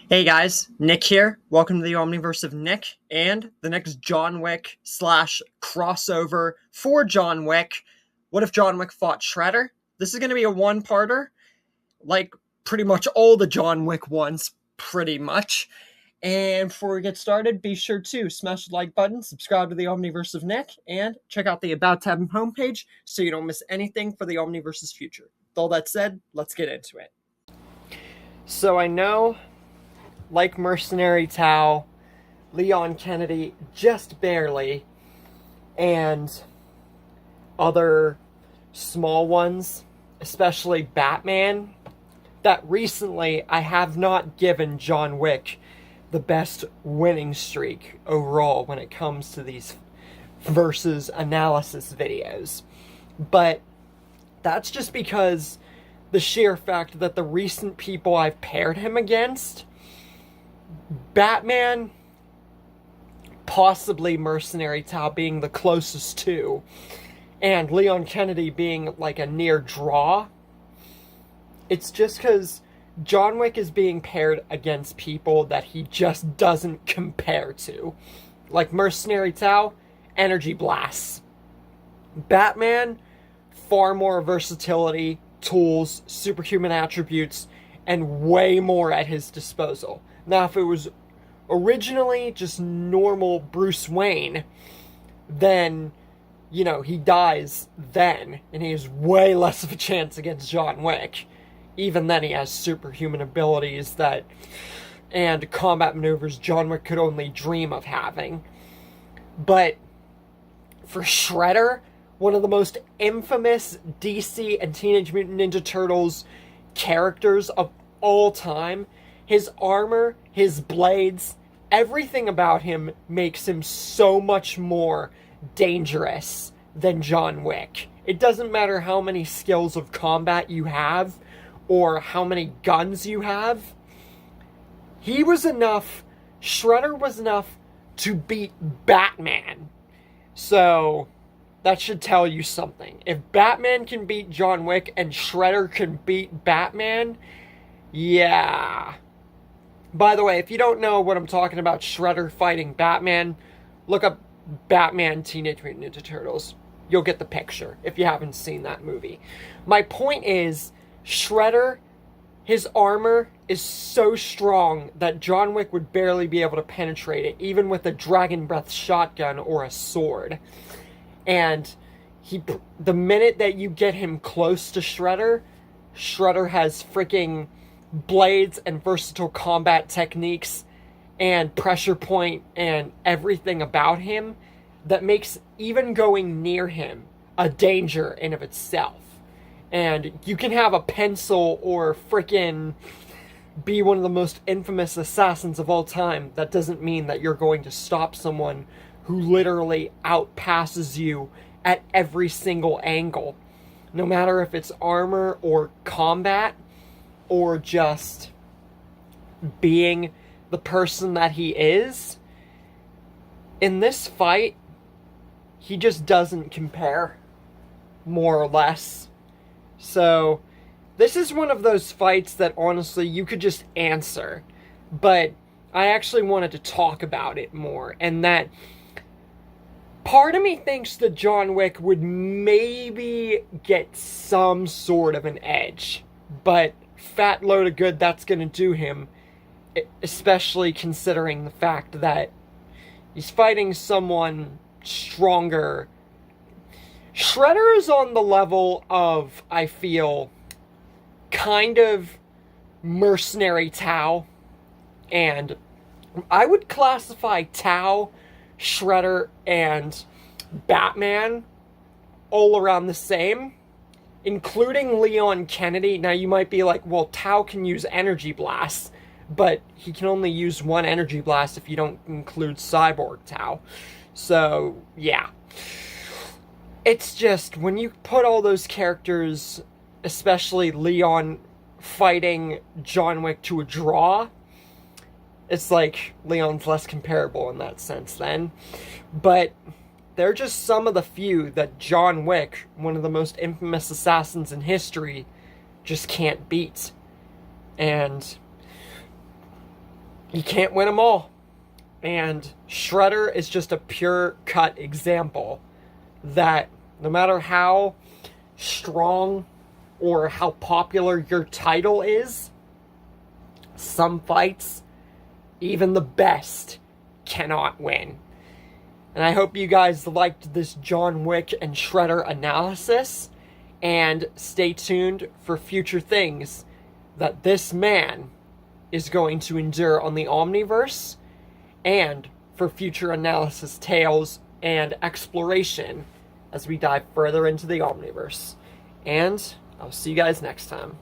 Hey guys, Nick here. Welcome to the Omniverse of Nick and the next John Wick slash crossover for John Wick. What if John Wick fought Shredder? This is going to be a one-parter, like pretty much all the John Wick ones, pretty much. And before we get started, be sure to smash the like button, subscribe to the Omniverse of Nick, and check out the About tab homepage so you don't miss anything for the Omniverse's future. With all that said, let's get into it. So I know, like Mercenary Tao, Leon Kennedy, just barely, and other small ones, especially Batman, that recently I have not given John Wick the best winning streak overall when it comes to these versus analysis videos. But that's just because the sheer fact that the recent people I've paired him against, Batman, possibly Mercenary Tao being the closest to, and Leon Kennedy being like a near draw, it's just because John Wick is being paired against people that he just doesn't compare to. Like Mercenary Tao, energy blasts. Batman, far more versatility, tools, superhuman attributes, and way more at his disposal. Now, if it was originally just normal Bruce Wayne, then, you know, he dies then, and he has way less of a chance against John Wick. Even then, he has superhuman abilities that, and combat maneuvers John Wick could only dream of having. But for Shredder, one of the most infamous DC and Teenage Mutant Ninja Turtles characters of all time, his armor, his blades, everything about him makes him so much more dangerous than John Wick. It doesn't matter how many skills of combat you have, or how many guns you have. He was enough, Shredder was enough to beat Batman. So that should tell you something. If Batman can beat John Wick and Shredder can beat Batman, yeah. By the way, if you don't know what I'm talking about, Shredder fighting Batman, look up Batman Teenage Mutant Ninja Turtles. You'll get the picture if you haven't seen that movie. My point is, Shredder, his armor is so strong that John Wick would barely be able to penetrate it, even with a Dragon Breath shotgun or a sword. And the minute that you get him close to Shredder, Shredder has freaking blades and versatile combat techniques and pressure point and everything about him that makes even going near him a danger in of itself. And you can have a pencil or frickin' be one of the most infamous assassins of all time. That doesn't mean that you're going to stop someone who literally outpasses you at every single angle. No matter if it's armor or combat or just being the person that he is. In this fight, he just doesn't compare, more or less. So, this is one of those fights that honestly you could just answer, but I actually wanted to talk about it more, and that part of me thinks that John Wick would maybe get some sort of an edge, but fat load of good that's going to do him, especially considering the fact that he's fighting someone stronger. Shredder is on the level of, I feel, kind of Mercenary Tao, and I would classify Tao, Shredder, and Batman all around the same, including Leon Kennedy. Now you might be like, well, Tao can use energy blasts, but he can only use one energy blast if you don't include Cyborg Tao. So, yeah. It's just, when you put all those characters, especially Leon fighting John Wick to a draw, it's like Leon's less comparable in that sense then. But they're just some of the few that John Wick, one of the most infamous assassins in history, just can't beat. And you can't win them all. And Shredder is just a pure cut example that no matter how strong or how popular your title is, some fights, even the best, cannot win. And I hope you guys liked this John Wick and Shredder analysis, and stay tuned for future things that this man is going to endure on the Omniverse, and for future analysis tales and exploration as we dive further into the Omniverse. And I'll see you guys next time.